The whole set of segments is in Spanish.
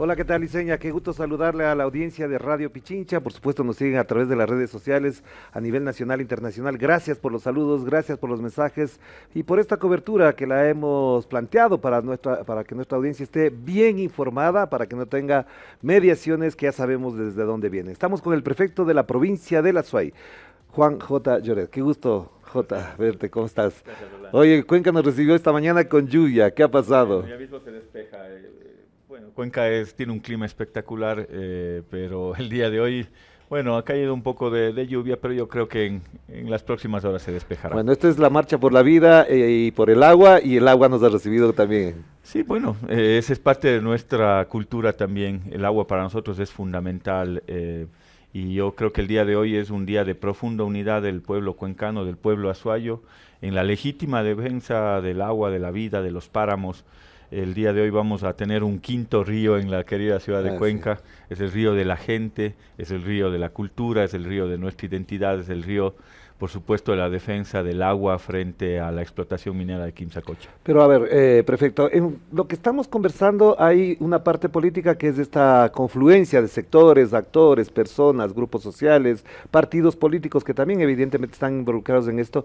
Hola, ¿qué tal, Liceña? Qué gusto saludarle a la audiencia de Radio Pichincha. Por supuesto, nos siguen a través de las redes sociales a nivel nacional e internacional. Gracias por los saludos, gracias por los mensajes y por esta cobertura que la hemos planteado para que nuestra audiencia esté bien informada, para que no tenga mediaciones que ya sabemos desde dónde vienen. Estamos con el prefecto de la provincia de La Suay, Juan J. Lloret. Qué gusto, J, verte. ¿Cómo estás? Gracias, Rolando. Oye, Cuenca nos recibió esta mañana con lluvia. ¿Qué ha pasado? Ya mismo se despeja. Bueno, Cuenca tiene un clima espectacular, pero el día de hoy, bueno, ha caído un poco de lluvia, pero yo creo que en las próximas horas se despejará. Bueno, esta es la marcha por la vida y por el agua, y el agua nos ha recibido también. Sí, bueno, esa es parte de nuestra cultura también. El agua para nosotros es fundamental. Y yo creo que el día de hoy es un día de profunda unidad del pueblo cuencano, del pueblo azuayo, en la legítima defensa del agua, de la vida, de los páramos. El día de hoy vamos a tener un quinto río en la querida ciudad de Cuenca. Sí. Es el río de la gente, es el río de la cultura, es el río de nuestra identidad, es el río, por supuesto, de la defensa del agua frente a la explotación minera de Quimsacocha. Pero a ver, prefecto, en lo que estamos conversando hay una parte política que es esta confluencia de sectores, actores, personas, grupos sociales, partidos políticos que también evidentemente están involucrados en esto.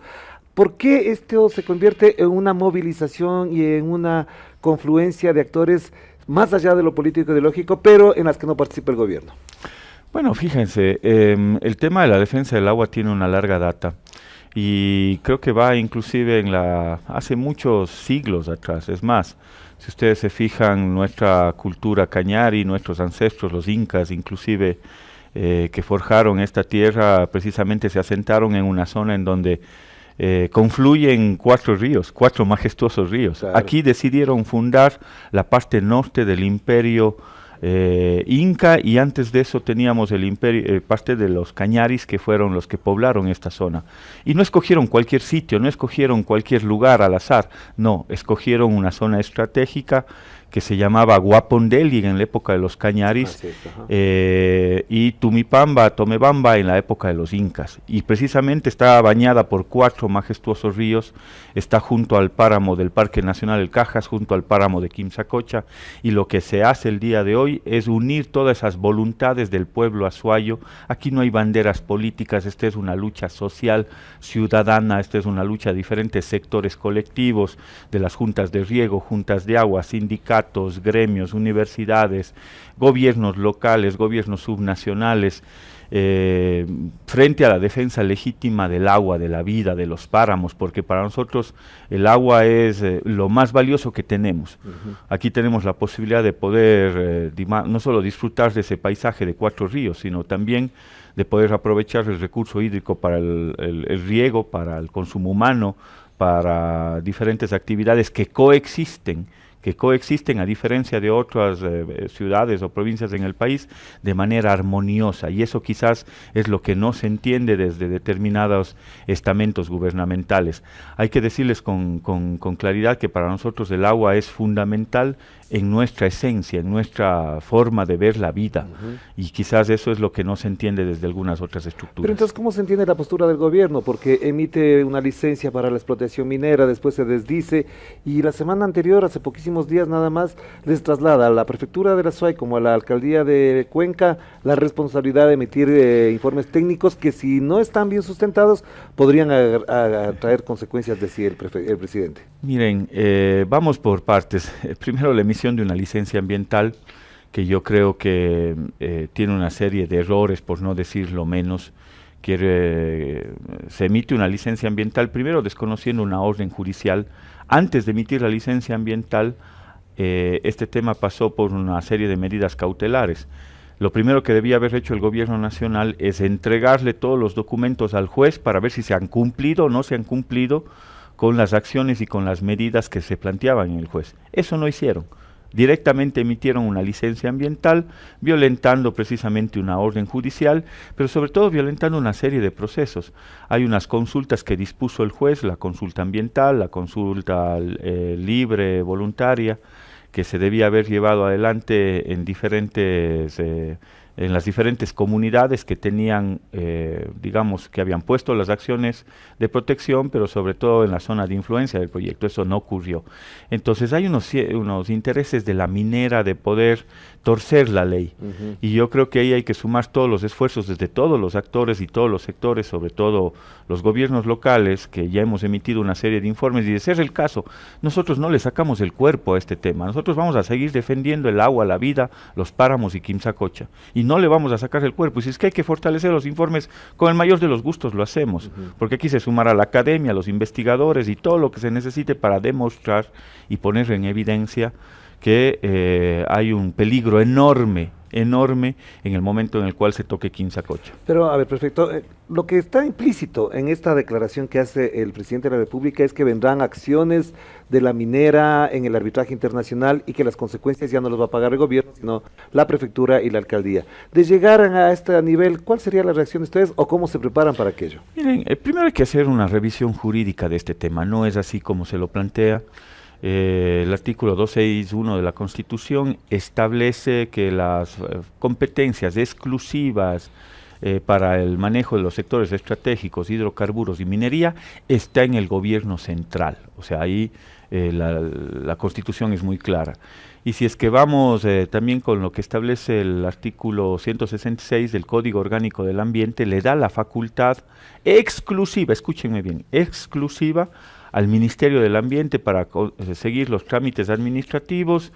¿Por qué esto se convierte en una movilización y en una confluencia de actores más allá de lo político ideológico, pero en las que no participa el gobierno? Bueno, fíjense, el tema de la defensa del agua tiene una larga data y creo que va inclusive hace muchos siglos atrás. Es más, si ustedes se fijan, nuestra cultura cañari, nuestros ancestros, los incas inclusive, que forjaron esta tierra, precisamente se asentaron en una zona en donde confluyen cuatro ríos, cuatro majestuosos ríos. Claro. Aquí decidieron fundar la parte norte del imperio Inca, y antes de eso teníamos el imperio, parte de los cañaris, que fueron los que poblaron esta zona. Y no escogieron cualquier sitio, no escogieron cualquier lugar al azar, no, escogieron una zona estratégica que se llamaba Guapondeli en la época de los cañaris, y Tumipamba, Tomebamba en la época de los incas. Y precisamente está bañada por cuatro majestuosos ríos, está junto al páramo del Parque Nacional El Cajas, junto al páramo de Quimsacocha, y lo que se hace el día de hoy es unir todas esas voluntades del pueblo azuayo. Aquí no hay banderas políticas, esta es una lucha social, ciudadana, esta es una lucha de diferentes sectores colectivos, de las juntas de riego, juntas de agua, sindicatos, gremios, universidades, gobiernos locales, gobiernos subnacionales, frente a la defensa legítima del agua, de la vida, de los páramos, porque para nosotros el agua es lo más valioso que tenemos. Aquí tenemos la posibilidad de poder no solo disfrutar de ese paisaje de cuatro ríos, sino también de poder aprovechar el recurso hídrico para el riego, para el consumo humano, para diferentes actividades que coexisten a diferencia de otras ciudades o provincias en el país, de manera armoniosa, y eso quizás es lo que no se entiende desde determinados estamentos gubernamentales. Hay que decirles con claridad que para nosotros el agua es fundamental en nuestra esencia, en nuestra forma de ver la vida, y quizás eso es lo que no se entiende desde algunas otras estructuras. Pero entonces, ¿cómo se entiende la postura del gobierno? Porque emite una licencia para la explotación minera, después se desdice, y la semana anterior, hace poquísimos días nada más, les traslada a la prefectura de La Suay como a la alcaldía de Cuenca la responsabilidad de emitir informes técnicos que, si no están bien sustentados, podrían traer consecuencias, decía el presidente. Miren, vamos por partes. Primero, la emisión de una licencia ambiental, que yo creo que tiene una serie de errores, por no decirlo menos. Se emite una licencia ambiental, primero desconociendo una orden judicial. Antes de emitir la licencia ambiental, este tema pasó por una serie de medidas cautelares. Lo primero que debía haber hecho el gobierno nacional es entregarle todos los documentos al juez para ver si se han cumplido o no se han cumplido con las acciones y con las medidas que se planteaban en el juez. Eso no hicieron. Directamente emitieron una licencia ambiental, violentando precisamente una orden judicial, pero sobre todo violentando una serie de procesos. Hay unas consultas que dispuso el juez, la consulta ambiental, la consulta libre, voluntaria, que se debía haber llevado adelante en diferentes en las diferentes comunidades que tenían, digamos, que habían puesto las acciones de protección, pero sobre todo en la zona de influencia del proyecto. Eso no ocurrió. Entonces hay unos intereses de la minera de poder torcer la ley. Y yo creo que ahí hay que sumar todos los esfuerzos desde todos los actores y todos los sectores, sobre todo los gobiernos locales, que ya hemos emitido una serie de informes, y de ser el caso, nosotros no le sacamos el cuerpo a este tema. Nosotros vamos a seguir defendiendo el agua, la vida, los páramos y Quimsacocha, y no le vamos a sacar el cuerpo. Y si es que hay que fortalecer los informes, con el mayor de los gustos lo hacemos, porque aquí se sumará la academia, los investigadores y todo lo que se necesite para demostrar y poner en evidencia que hay un peligro enorme en el momento en el cual se toque Quimsacocha. Pero, a ver, perfecto. Lo que está implícito en esta declaración que hace el presidente de la República es que vendrán acciones de la minera en el arbitraje internacional y que las consecuencias ya no las va a pagar el gobierno, sino la prefectura y la alcaldía. De llegar a este nivel, ¿cuál sería la reacción de ustedes o cómo se preparan para aquello? Miren, primero hay que hacer una revisión jurídica de este tema. No es así como se lo plantea. El artículo 261 de la Constitución establece que las competencias exclusivas para el manejo de los sectores estratégicos, hidrocarburos y minería está en el gobierno central. O sea, ahí la Constitución es muy clara. Y si es que vamos también con lo que establece el artículo 166 del Código Orgánico del Ambiente, le da la facultad exclusiva, escúchenme bien, exclusiva al Ministerio del Ambiente para seguir los trámites administrativos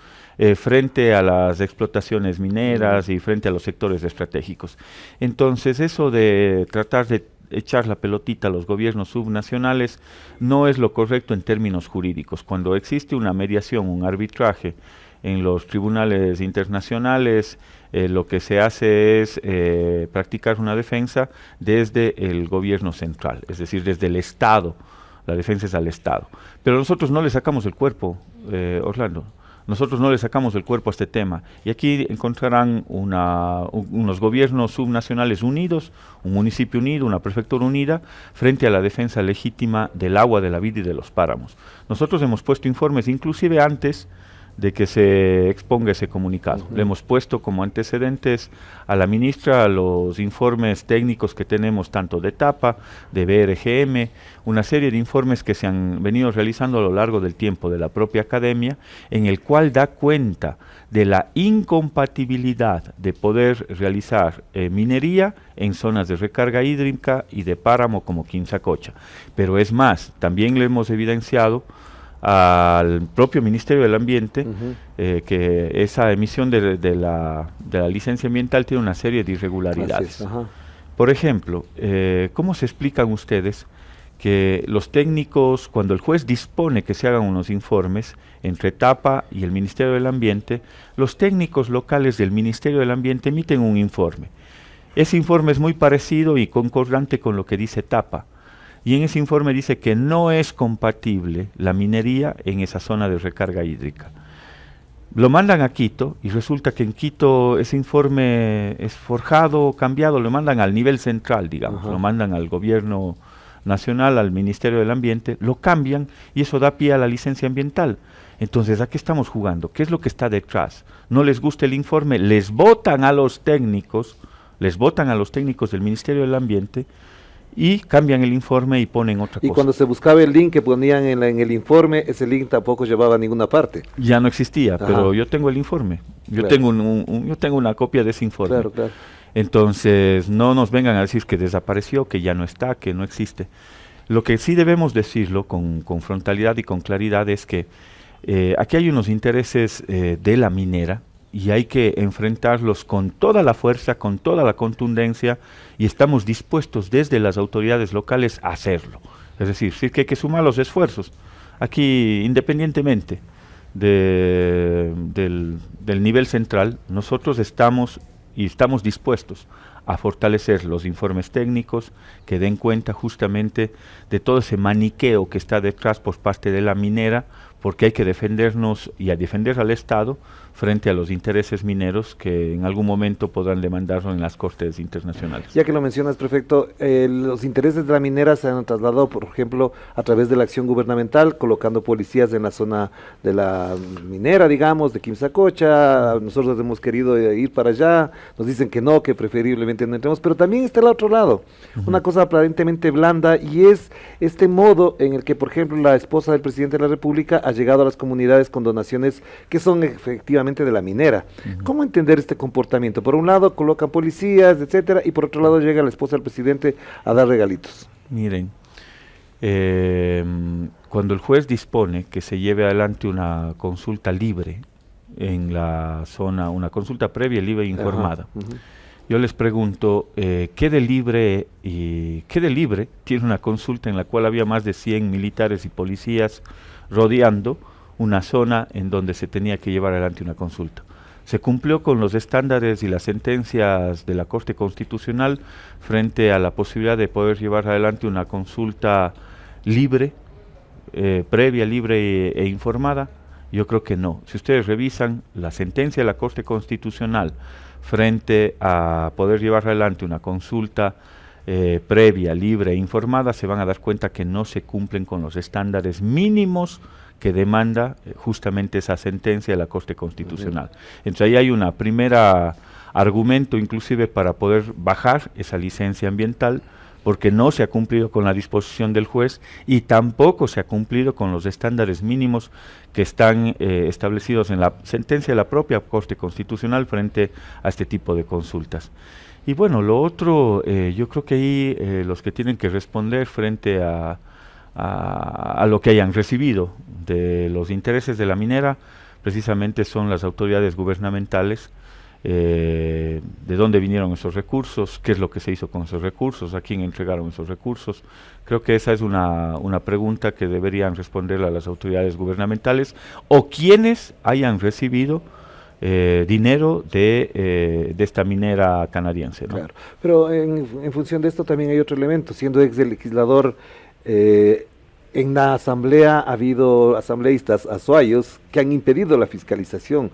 frente a las explotaciones mineras y frente a los sectores estratégicos. Entonces, eso de tratar de echar la pelotita a los gobiernos subnacionales no es lo correcto en términos jurídicos. Cuando existe una mediación, un arbitraje en los tribunales internacionales, lo que se hace es practicar una defensa desde el gobierno central, es decir, desde el Estado. La defensa es al Estado. Pero nosotros no le sacamos el cuerpo, Orlando. Nosotros no le sacamos el cuerpo a este tema. Y aquí encontrarán unos gobiernos subnacionales unidos, un municipio unido, una prefectura unida, frente a la defensa legítima del agua, de la vida y de los páramos. Nosotros hemos puesto informes, inclusive antes de que se exponga ese comunicado. Le hemos puesto como antecedentes a la ministra los informes técnicos que tenemos tanto de TAPA, de BRGM, una serie de informes que se han venido realizando a lo largo del tiempo de la propia academia, en el cual da cuenta de la incompatibilidad de poder realizar minería en zonas de recarga hídrica y de páramo como Quimsacocha. Pero es más, también le hemos evidenciado al propio Ministerio del Ambiente que esa emisión de la licencia ambiental tiene una serie de irregularidades. Por ejemplo, ¿cómo se explican ustedes que los técnicos, cuando el juez dispone que se hagan unos informes entre TAPA y el Ministerio del Ambiente, los técnicos locales del Ministerio del Ambiente emiten un informe? Ese informe es muy parecido y concordante con lo que dice TAPA. Y en ese informe dice que no es compatible la minería en esa zona de recarga hídrica. Lo mandan a Quito y resulta que en Quito ese informe es forjado, cambiado, lo mandan al nivel central, digamos, lo mandan al gobierno nacional, al Ministerio del Ambiente, lo cambian y eso da pie a la licencia ambiental. Entonces, ¿a qué estamos jugando? ¿Qué es lo que está detrás? No les gusta el informe, les votan a los técnicos del Ministerio del Ambiente y cambian el informe y ponen otra cosa. Y cuando se buscaba el link que ponían en el informe, ese link tampoco llevaba a ninguna parte. Ya no existía, pero yo tengo el informe. Yo tengo yo tengo una copia de ese informe. Claro, claro. Entonces, no nos vengan a decir que desapareció, que ya no está, que no existe. Lo que sí debemos decirlo con frontalidad y con claridad es que aquí hay unos intereses de la minera y hay que enfrentarlos con toda la fuerza, con toda la contundencia, y estamos dispuestos desde las autoridades locales a hacerlo. Es decir, sí que hay que sumar los esfuerzos. Aquí, independientemente del nivel central, nosotros estamos dispuestos a fortalecer los informes técnicos que den cuenta justamente de todo ese maniqueo que está detrás por parte de la minera, porque hay que defendernos y a defender al Estado frente a los intereses mineros que en algún momento podrán demandarlo en las cortes internacionales. Ya que lo mencionas, prefecto, los intereses de la minera se han trasladado, por ejemplo, a través de la acción gubernamental, colocando policías en la zona de la minera, digamos, de Quimsacocha. Nosotros hemos querido ir para allá, nos dicen que no, que preferiblemente no entremos, pero también está el otro lado, una cosa aparentemente blanda, y es este modo en el que, por ejemplo, la esposa del presidente de la República ha llegado a las comunidades con donaciones que son efectivamente de la minera. ¿Cómo entender este comportamiento? Por un lado colocan policías, etcétera, y por otro lado llega la esposa del presidente a dar regalitos. Miren, cuando el juez dispone que se lleve adelante una consulta libre en la zona, una consulta previa, libre e informada, yo les pregunto, ¿qué de libre tiene una consulta en la cual había más de 100 militares y policías rodeando una zona en donde se tenía que llevar adelante una consulta? Se cumplió con los estándares y las sentencias de la Corte Constitucional frente a la posibilidad de poder llevar adelante una consulta libre, previa, libre e informada. Yo creo que no. Si ustedes revisan la sentencia de la Corte Constitucional frente a poder llevar adelante una consulta previa, libre e informada, se van a dar cuenta que no se cumplen con los estándares mínimos que demanda justamente esa sentencia de la Corte Constitucional. Entonces ahí hay una primera argumento inclusive para poder bajar esa licencia ambiental, porque no se ha cumplido con la disposición del juez y tampoco se ha cumplido con los estándares mínimos que están establecidos en la sentencia de la propia Corte Constitucional frente a este tipo de consultas. Y bueno, lo otro, yo creo que ahí los que tienen que responder frente a lo que hayan recibido de los intereses de la minera, precisamente son las autoridades gubernamentales, de dónde vinieron esos recursos, qué es lo que se hizo con esos recursos, a quién entregaron esos recursos. Creo que esa es una pregunta que deberían responder a las autoridades gubernamentales o quienes hayan recibido dinero de esta minera canadiense, ¿no? Claro, pero en función de esto también hay otro elemento, siendo ex legislador, en la asamblea ha habido asambleístas azuayos que han impedido la fiscalización.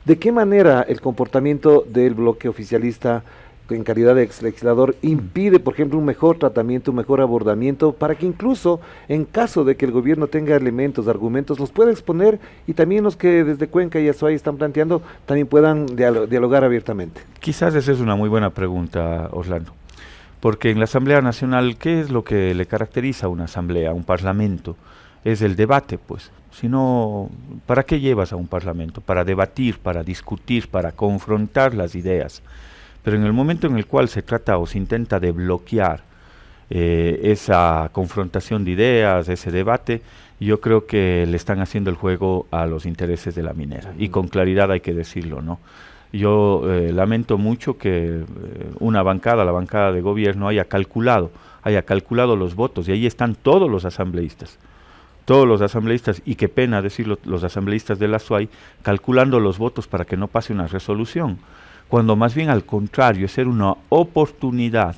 ¿De qué manera el comportamiento del bloque oficialista en calidad de ex legislador impide, por ejemplo, un mejor tratamiento, un mejor abordamiento, para que incluso en caso de que el gobierno tenga elementos, argumentos, los pueda exponer y también los que desde Cuenca y Azuay están planteando también puedan dialogar abiertamente? Quizás esa es una muy buena pregunta, Orlando, porque en la Asamblea Nacional, ¿qué es lo que le caracteriza a una asamblea, a un parlamento? Es el debate, pues. Si no, ¿para qué llevas a un parlamento? Para debatir, para discutir, para confrontar las ideas. Pero en el momento en el cual se trata o se intenta de bloquear esa confrontación de ideas, ese debate, yo creo que le están haciendo el juego a los intereses de la minera. Y con claridad hay que decirlo, ¿no? Yo lamento mucho que una bancada, la bancada de gobierno, haya calculado los votos, y ahí están todos los asambleístas, y qué pena decirlo, los asambleístas de la SUAY, calculando los votos para que no pase una resolución, cuando más bien al contrario, es ser una oportunidad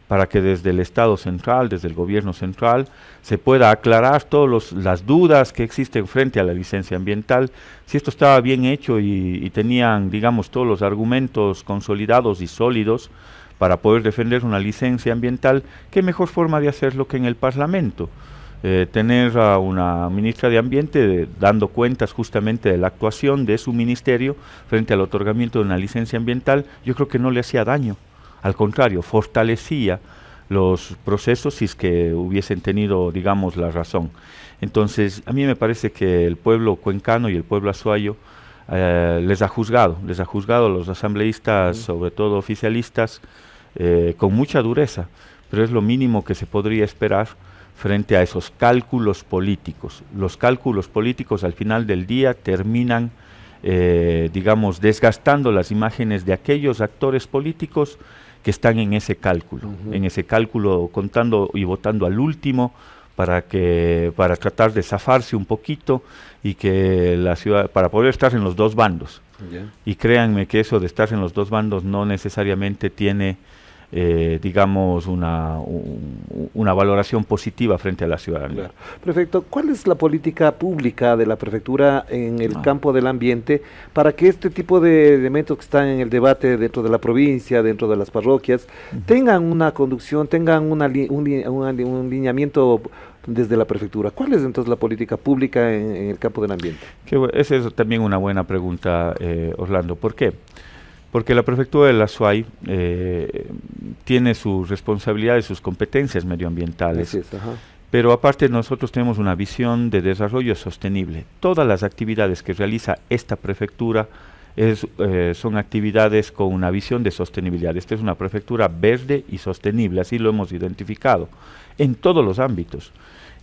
para que desde el Estado central, desde el gobierno central, se pueda aclarar todas las dudas que existen frente a la licencia ambiental. Si esto estaba bien hecho y tenían, digamos, todos los argumentos consolidados y sólidos para poder defender una licencia ambiental, ¿qué mejor forma de hacerlo que en el Parlamento? Tener a una ministra de Ambiente dando cuentas justamente de la actuación de su ministerio frente al otorgamiento de una licencia ambiental, yo creo que no le hacía daño. Al contrario, fortalecía los procesos si es que hubiesen tenido, digamos, la razón. Entonces, a mí me parece que el pueblo cuencano y el pueblo azuayo les ha juzgado a los asambleístas, sobre todo oficialistas, con mucha dureza, pero es lo mínimo que se podría esperar frente a esos cálculos políticos. Los cálculos políticos al final del día terminan, digamos, desgastando las imágenes de aquellos actores políticos que están en ese cálculo, contando y votando al último para tratar de zafarse un poquito y que la ciudad, para poder estar en los dos bandos. Ya. Y créanme que eso de estar en los dos bandos no necesariamente tiene, digamos, una valoración positiva frente a la ciudadanía. Claro. Prefecto, ¿cuál es la política pública de la prefectura en el campo del ambiente para que este tipo de elementos que están en el debate dentro de la provincia, dentro de las parroquias, tengan una conducción, tengan un lineamiento desde la prefectura? ¿Cuál es entonces la política pública en el campo del ambiente? Esa es también una buena pregunta, Orlando. ¿Por qué? Porque la prefectura de la SUAY tiene sus responsabilidades, sus competencias medioambientales. Así es, ajá. Pero aparte nosotros tenemos una visión de desarrollo sostenible. Todas las actividades que realiza esta prefectura son actividades con una visión de sostenibilidad. Esta es una prefectura verde y sostenible, así lo hemos identificado, en todos los ámbitos.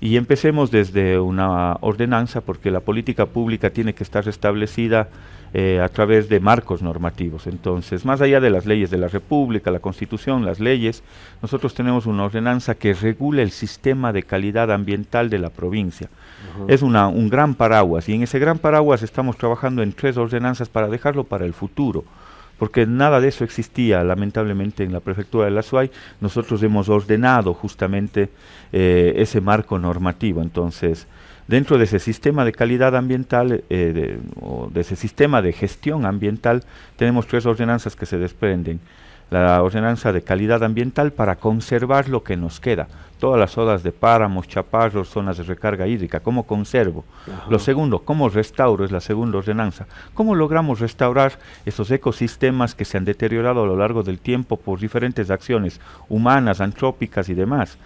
Y empecemos desde una ordenanza, porque la política pública tiene que estar establecida a través de marcos normativos. Entonces, más allá de las leyes de la República, la Constitución, las leyes, nosotros tenemos una ordenanza que regula el sistema de calidad ambiental de la provincia. Es un gran paraguas, y en ese gran paraguas estamos trabajando en 3 ordenanzas para dejarlo para el futuro, porque nada de eso existía lamentablemente en la prefectura de la SUAY. Nosotros hemos ordenado justamente ese marco normativo. Entonces, dentro de ese sistema de calidad ambiental o de ese sistema de gestión ambiental, tenemos 3 ordenanzas que se desprenden. La ordenanza de calidad ambiental para conservar lo que nos queda, todas las zonas de páramos, chaparros, zonas de recarga hídrica, ¿cómo conservo? Ajá. Lo segundo, ¿cómo restauro? Es la segunda ordenanza. ¿Cómo logramos restaurar esos ecosistemas que se han deteriorado a lo largo del tiempo por diferentes acciones humanas, antrópicas y demás?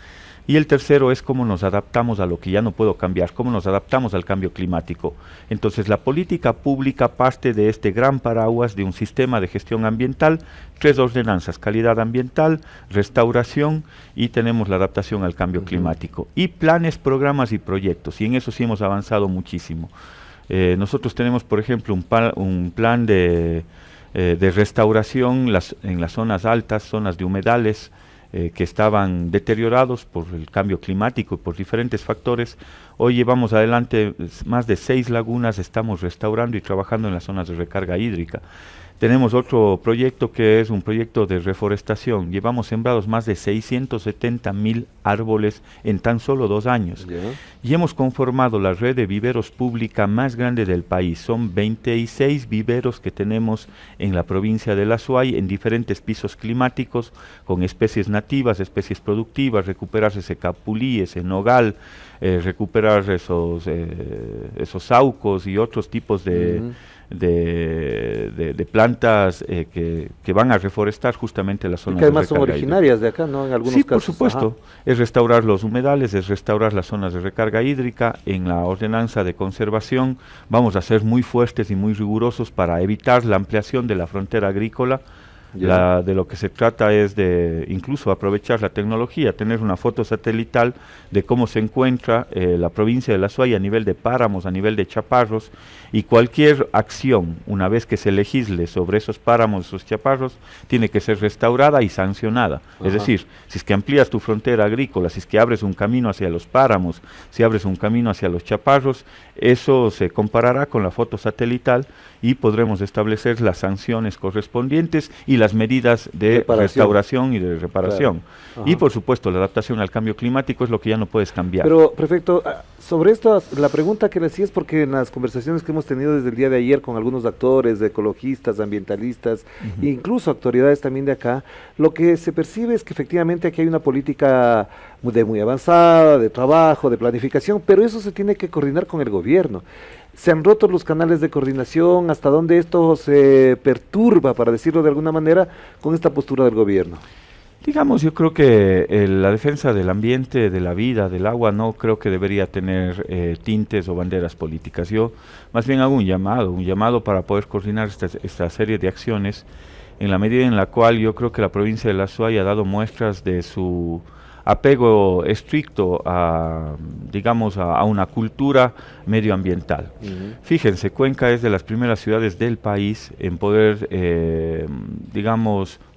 Y el tercero es cómo nos adaptamos a lo que ya no puedo cambiar, cómo nos adaptamos al cambio climático. Entonces la política pública parte de este gran paraguas de un sistema de gestión ambiental, 3 ordenanzas: calidad ambiental, restauración, y tenemos la adaptación al cambio climático. Y planes, programas y proyectos, y en eso sí hemos avanzado muchísimo. Nosotros tenemos, por ejemplo, un plan de restauración en las zonas altas, zonas de humedales, que estaban deteriorados por el cambio climático y por diferentes factores. Hoy llevamos adelante más de 6 lagunas, estamos restaurando y trabajando en las zonas de recarga hídrica. Tenemos otro proyecto que es un proyecto de reforestación. Llevamos sembrados más de 670,000 árboles en tan solo 2 años. Y hemos conformado la red de viveros pública más grande del país. Son 26 viveros que tenemos en la provincia de la SUAY en diferentes pisos climáticos, con especies nativas, especies productivas, recuperar ese capulí, ese nogal, recuperar esos saucos y otros tipos de plantas que van a reforestar justamente las zonas. Y que además son originarias de acá, ¿no? En algunos casos. Sí, por supuesto. Ajá. Es restaurar los humedales, es restaurar las zonas de recarga hídrica. En la ordenanza de conservación vamos a ser muy fuertes y muy rigurosos para evitar la ampliación de la frontera agrícola. De lo que se trata es de incluso aprovechar la tecnología, tener una foto satelital de cómo se encuentra la provincia de la SUAY a nivel de páramos, a nivel de chaparros, y cualquier acción, una vez que se legisle sobre esos páramos, esos chaparros, tiene que ser restaurada y sancionada. Ajá. Es decir, si es que amplías tu frontera agrícola, si es que abres un camino hacia los páramos, si abres un camino hacia los chaparros, eso se comparará con la foto satelital y podremos establecer las sanciones correspondientes y las medidas de restauración y de reparación. Claro. Y por supuesto la adaptación al cambio climático es lo que ya no puedes cambiar. Pero, prefecto, sobre esto, la pregunta que le hacía es porque en las conversaciones que hemos tenido desde el día de ayer con algunos actores, ecologistas, ambientalistas, e incluso autoridades también de acá, lo que se percibe es que efectivamente aquí hay una política muy avanzada, de trabajo, de planificación, pero eso se tiene que coordinar con el gobierno. ¿Se han roto los canales de coordinación? ¿Hasta dónde esto se perturba, para decirlo de alguna manera, con esta postura del gobierno? Digamos, yo creo que la defensa del ambiente, de la vida, del agua, no creo que debería tener tintes o banderas políticas. Yo más bien hago un llamado para poder coordinar esta serie de acciones, en la medida en la cual yo creo que la provincia de la SUAY ha dado muestras de su apego estricto a una cultura medioambiental. Fíjense, Cuenca es de las primeras ciudades del país en poder,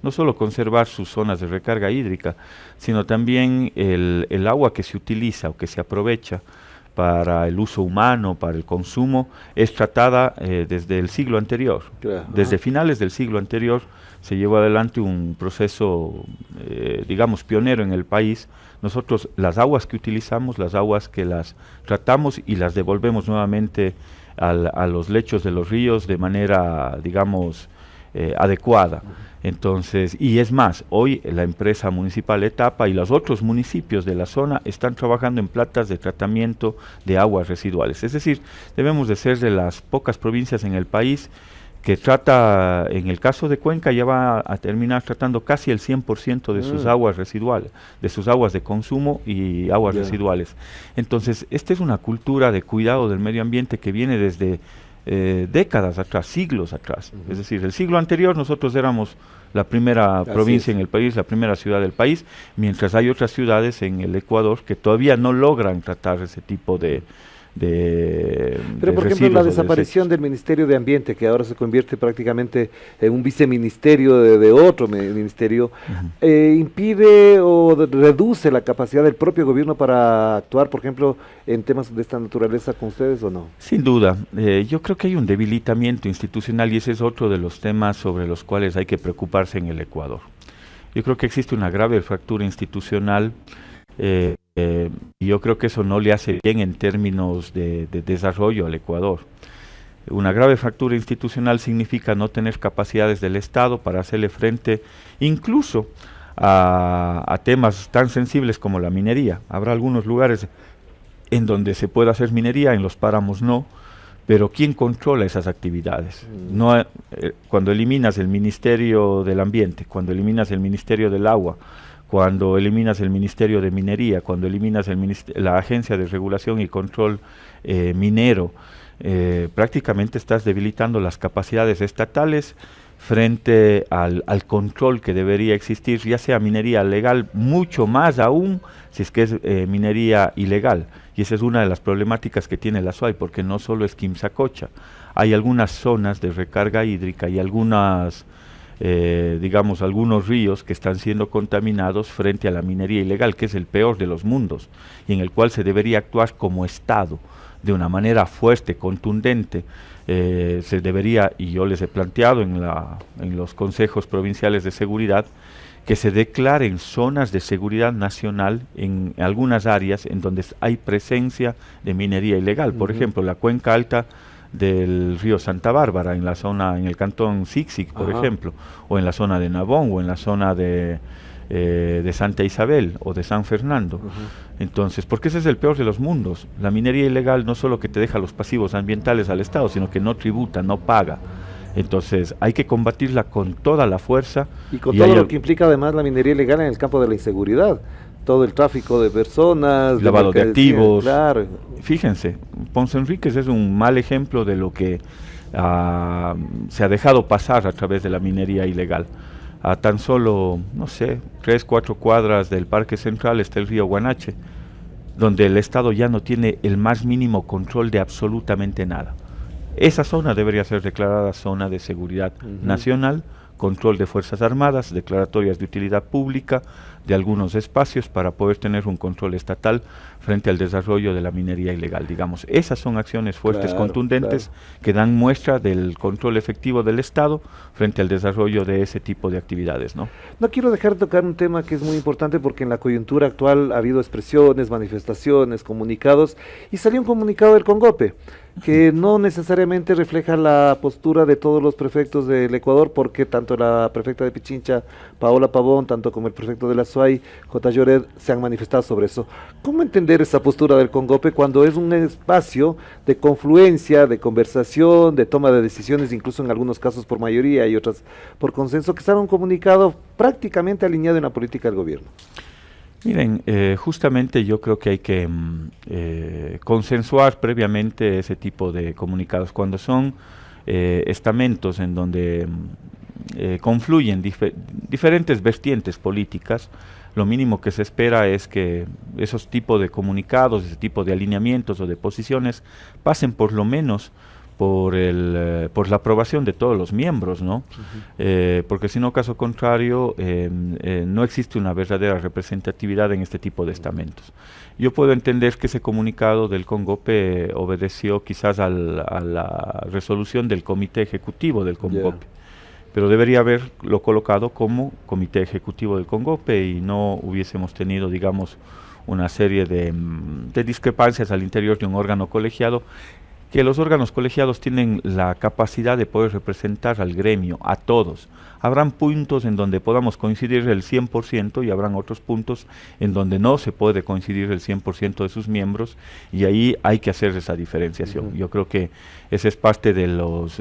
no solo conservar sus zonas de recarga hídrica, sino también el agua que se utiliza o que se aprovecha para el uso humano, para el consumo, es tratada desde el siglo anterior. Claro. Desde finales del siglo anterior se llevó adelante un proceso, digamos, pionero en el país. Nosotros las aguas que utilizamos, las aguas que las tratamos y las devolvemos nuevamente a los lechos de los ríos de manera, digamos, adecuada. Entonces, y es más, hoy la empresa municipal Etapa y los otros municipios de la zona están trabajando en plantas de tratamiento de aguas residuales. Es decir, debemos de ser de las pocas provincias en el país que trata, en el caso de Cuenca, ya va a terminar tratando casi el 100% de sus aguas residuales, de sus aguas de consumo y aguas residuales. Entonces, esta es una cultura de cuidado del medio ambiente que viene desde décadas atrás, siglos atrás. Es decir, el siglo anterior nosotros éramos la primera provincia en el país, la primera ciudad del país, mientras hay otras ciudades en el Ecuador que todavía no logran tratar ese tipo de Pero por ejemplo la desaparición del Ministerio de Ambiente, que ahora se convierte prácticamente en un viceministerio de otro ministerio, impide o reduce la capacidad del propio gobierno para actuar, por ejemplo, en temas de esta naturaleza con ustedes, ¿o no? Sin duda, yo creo que hay un debilitamiento institucional y ese es otro de los temas sobre los cuales hay que preocuparse en el Ecuador. Yo creo que existe una grave fractura institucional. Y yo creo que eso no le hace bien en términos de desarrollo al Ecuador. Una grave fractura institucional significa no tener capacidades del Estado para hacerle frente incluso a temas tan sensibles como la minería. Habrá algunos lugares en donde se puede hacer minería, en los páramos no, pero ¿quién controla esas actividades? No, cuando eliminas el Ministerio del Ambiente, cuando eliminas el Ministerio del Agua, cuando eliminas el Ministerio de Minería, cuando eliminas la Agencia de Regulación y Control Minero, prácticamente estás debilitando las capacidades estatales frente al control que debería existir, ya sea minería legal, mucho más aún si es que es minería ilegal. Y esa es una de las problemáticas que tiene la SUAY, porque no solo es Quimsacocha, hay algunas zonas de recarga hídrica y algunas digamos, algunos ríos que están siendo contaminados frente a la minería ilegal, que es el peor de los mundos, y en el cual se debería actuar como Estado, de una manera fuerte, contundente. Se debería, y yo les he planteado en los consejos provinciales de seguridad, que se declaren zonas de seguridad nacional en algunas áreas en donde hay presencia de minería ilegal. Por ejemplo, la cuenca alta del río Santa Bárbara, en la zona, en el cantón Sixic, por ejemplo, o en la zona de Nabón, o en la zona de Santa Isabel, o de San Fernando. Entonces, porque ese es el peor de los mundos. La minería ilegal no solo que te deja los pasivos ambientales al Estado, sino que no tributa, no paga. Entonces, hay que combatirla con toda la fuerza. Y con todo lo que implica además la minería ilegal en el campo de la inseguridad. Todo el tráfico de personas, lavado de activos. Claro. Fíjense, Ponce Enríquez es un mal ejemplo de lo que se ha dejado pasar a través de la minería ilegal. A tan solo, no sé, 3, 4 cuadras del Parque Central está el río Guanache, donde el Estado ya no tiene el más mínimo control de absolutamente nada. Esa zona debería ser declarada zona de seguridad nacional, control de Fuerzas Armadas, declaratorias de utilidad pública de algunos espacios para poder tener un control estatal frente al desarrollo de la minería ilegal, digamos. Esas son acciones fuertes, contundentes, que dan muestra del control efectivo del Estado frente al desarrollo de ese tipo de actividades, ¿no? No quiero dejar de tocar un tema que es muy importante porque en la coyuntura actual ha habido expresiones, manifestaciones, comunicados, y salió un comunicado del CONGOPE, que no necesariamente refleja la postura de todos los prefectos del Ecuador, porque tanto la prefecta de Pichincha, Paola Pavón, tanto como el prefecto de la SUAY, J. Lloret, se han manifestado sobre eso. ¿Cómo entender esa postura del CONGOPE cuando es un espacio de confluencia, de conversación, de toma de decisiones, incluso en algunos casos por mayoría y otras por consenso, que sale un comunicado prácticamente alineado en la política del gobierno? Miren, justamente yo creo que hay que consensuar previamente ese tipo de comunicados. Cuando son estamentos en donde confluyen diferentes vertientes políticas, lo mínimo que se espera es que esos tipos de comunicados, ese tipo de alineamientos o de posiciones pasen por lo menos por la aprobación de todos los miembros, ¿no? Porque si no, caso contrario, no existe una verdadera representatividad en este tipo de estamentos. Yo puedo entender que ese comunicado del CONGOPE obedeció quizás a la resolución del comité ejecutivo del CONGOPE, pero debería haberlo colocado como comité ejecutivo del CONGOPE y no hubiésemos tenido, digamos, una serie de discrepancias al interior de un órgano colegiado, que los órganos colegiados tienen la capacidad de poder representar al gremio, a todos. Habrán puntos en donde podamos coincidir el 100% y habrán otros puntos en donde no se puede coincidir el 100% de sus miembros, y ahí hay que hacer esa diferenciación. Yo creo que esa es parte de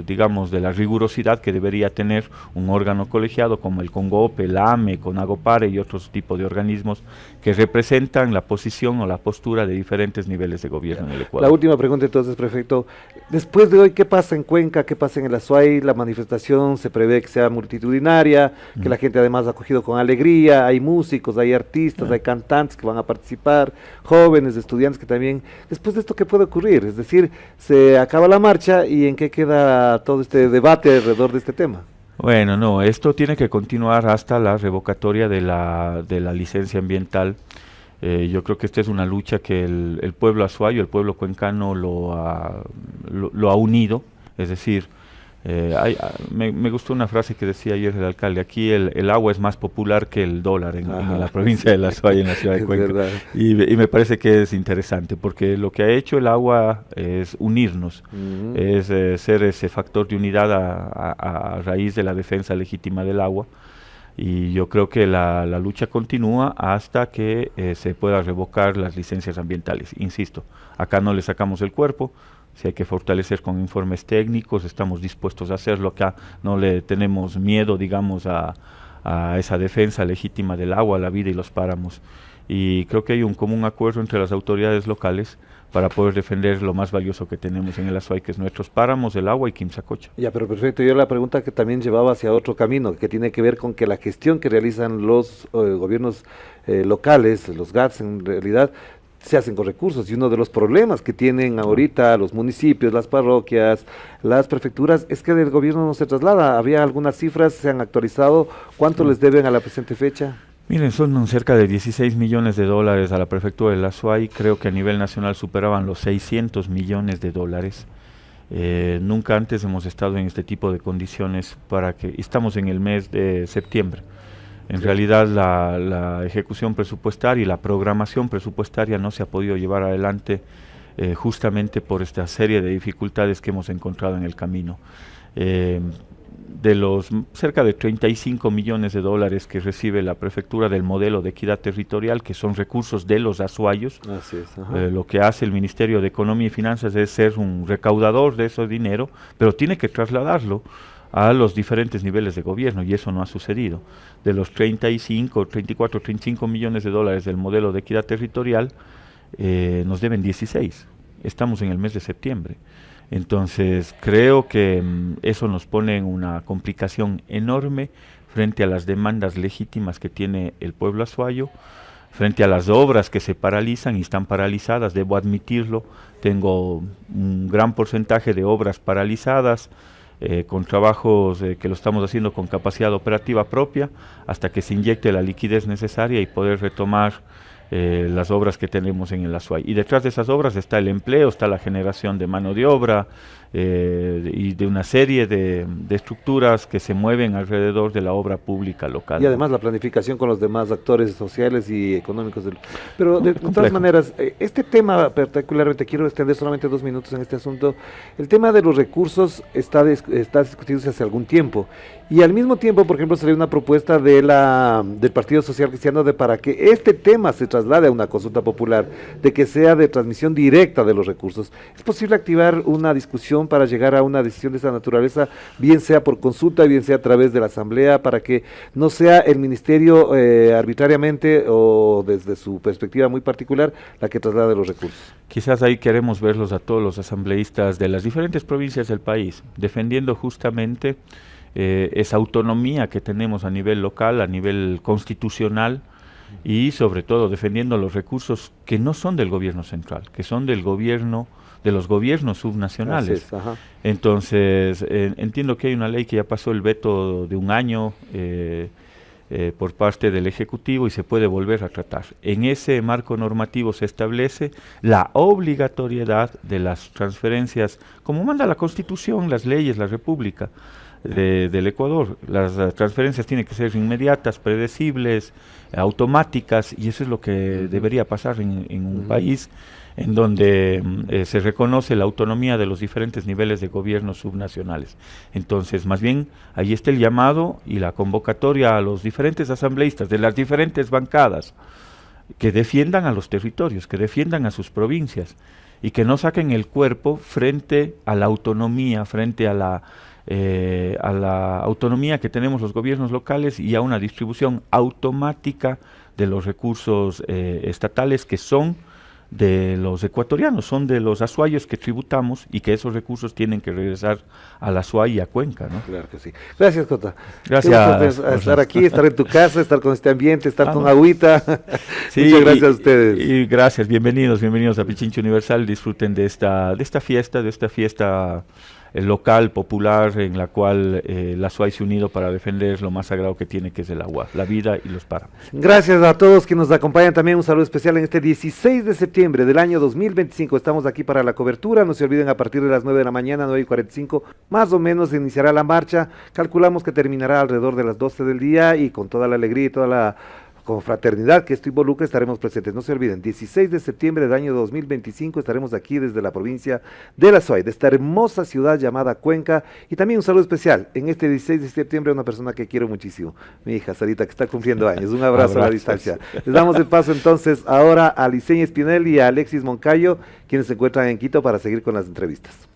digamos, de la rigurosidad que debería tener un órgano colegiado como el CONGOPE, el AME, CONAGOPARE y otros tipos de organismos que representan la posición o la postura de diferentes niveles de gobierno en el Ecuador. La última pregunta entonces, prefecto. Después de hoy, ¿qué pasa en Cuenca? ¿Qué pasa en el Azuay? La manifestación se prevé que sea multitudinaria, que la gente además ha acogido con alegría, hay músicos, hay artistas, hay cantantes que van a participar, jóvenes, estudiantes que también. Después de esto, ¿qué puede ocurrir? Es decir, se acaba la marcha y ¿en qué queda todo este debate alrededor de este tema? Bueno, no, esto tiene que continuar hasta la revocatoria de la licencia ambiental. Yo creo que esta es una lucha que el pueblo azuayo, el pueblo cuencano lo ha unido, es decir, me gustó una frase que decía ayer el alcalde: aquí el agua es más popular que el dólar en la provincia de La Azuay, en la ciudad de Cuenca. Y me parece que es interesante, porque lo que ha hecho el agua es unirnos, es ser ese factor de unidad a raíz de la defensa legítima del agua. Y yo creo que la lucha continúa hasta que se pueda revocar las licencias ambientales. Insisto, acá no le sacamos el cuerpo. Si hay que fortalecer con informes técnicos, estamos dispuestos a hacerlo. Acá no le tenemos miedo, digamos, a esa defensa legítima del agua, la vida y los páramos. Y creo que hay un común acuerdo entre las autoridades locales para poder defender lo más valioso que tenemos en el Azuay, que es nuestros páramos, el agua y Quimsacocha. Ya, pero perfecto. Yo la pregunta que también llevaba hacia otro camino, que tiene que ver con que la gestión que realizan los gobiernos locales, los GATS en realidad, se hacen con recursos, y uno de los problemas que tienen ahorita los municipios, las parroquias, las prefecturas, es que del gobierno no se traslada. Había algunas cifras, se han actualizado. ¿Cuánto les deben a la presente fecha? Miren, son cerca de 16 millones de dólares a la prefectura de La Azuay. Creo que a nivel nacional superaban los 600 millones de dólares. Nunca antes hemos estado en este tipo de condiciones, estamos en el mes de septiembre. En realidad la ejecución presupuestaria y la programación presupuestaria no se ha podido llevar adelante justamente por esta serie de dificultades que hemos encontrado en el camino. De los cerca de 35 millones de dólares que recibe la prefectura del modelo de equidad territorial, que son recursos de los azuayos, lo que hace el Ministerio de Economía y Finanzas es ser un recaudador de ese dinero, pero tiene que trasladarlo a los diferentes niveles de gobierno, y eso no ha sucedido. De los 34, 35 millones de dólares del modelo de equidad territorial, nos deben 16. Estamos en el mes de septiembre. Entonces, creo que eso nos pone en una complicación enorme frente a las demandas legítimas que tiene el pueblo azuayo, frente a las obras que se paralizan y están paralizadas. Debo admitirlo, tengo un gran porcentaje de obras paralizadas, con trabajos que lo estamos haciendo con capacidad operativa propia, hasta que se inyecte la liquidez necesaria y poder retomar las obras que tenemos en el Azuay. Y detrás de esas obras está el empleo, está la generación de mano de obra y de una serie de estructuras que se mueven alrededor de la obra pública local. Y además la planificación con los demás actores sociales y económicos. Pero de todas maneras, este tema particularmente, quiero extender solamente 2 minutos en este asunto. El tema de los recursos está discutiéndose hace algún tiempo. Y al mismo tiempo, por ejemplo, salió una propuesta del Partido Social Cristiano para que este tema se traslade a una consulta popular, de que sea de transmisión directa de los recursos. ¿Es posible activar una discusión para llegar a una decisión de esa naturaleza, bien sea por consulta, bien sea a través de la Asamblea, para que no sea el Ministerio arbitrariamente o desde su perspectiva muy particular la que traslade los recursos? Quizás ahí queremos verlos a todos los asambleístas de las diferentes provincias del país, defendiendo justamente esa autonomía que tenemos a nivel local, a nivel constitucional, y sobre todo defendiendo los recursos que no son del gobierno central, que son del gobierno de los gobiernos subnacionales. Así es, ajá. Entonces, entiendo que hay una ley que ya pasó el veto de un año por parte del Ejecutivo y se puede volver a tratar. En ese marco normativo se establece la obligatoriedad de las transferencias, como manda la Constitución, las leyes, la República del Ecuador. Las transferencias tienen que ser inmediatas, predecibles, automáticas, y eso es lo que debería pasar en un país en donde se reconoce la autonomía de los diferentes niveles de gobiernos subnacionales. Entonces, más bien, ahí está el llamado y la convocatoria a los diferentes asambleístas de las diferentes bancadas que defiendan a los territorios, que defiendan a sus provincias y que no saquen el cuerpo frente a la autonomía, frente a la autonomía que tenemos los gobiernos locales y a una distribución automática de los recursos estatales que son de los ecuatorianos, son de los azuayos que tributamos y que esos recursos tienen que regresar a la Azuay y a Cuenca, ¿no? Claro que sí. Gracias, Jota. Gracias. Estar aquí, estar en tu casa, estar con este ambiente, estar con agüita. Sí, muchas gracias a ustedes. Y gracias, bienvenidos a Pichincha Universal, disfruten de esta fiesta local, popular, en la cual la Azuay se ha unido para defender lo más sagrado que tiene, que es el agua, la vida y los páramos. Gracias a todos que nos acompañan, también un saludo especial en este 16 de septiembre del año 2025, estamos aquí para la cobertura, no se olviden a partir de las 9 de la mañana, 9:45, más o menos iniciará la marcha, calculamos que terminará alrededor de las 12 del día y con toda la alegría y toda la confraternidad que esto involucra estaremos presentes. No se olviden, 16 de septiembre del año 2025 estaremos aquí desde la provincia de la Azuay, de esta hermosa ciudad llamada Cuenca, y también un saludo especial en este 16 de septiembre a una persona que quiero muchísimo, mi hija Sarita, que está cumpliendo años. Un abrazo a la distancia. Les damos el paso entonces ahora a Liceña Espinel y a Alexis Moncayo, quienes se encuentran en Quito para seguir con las entrevistas.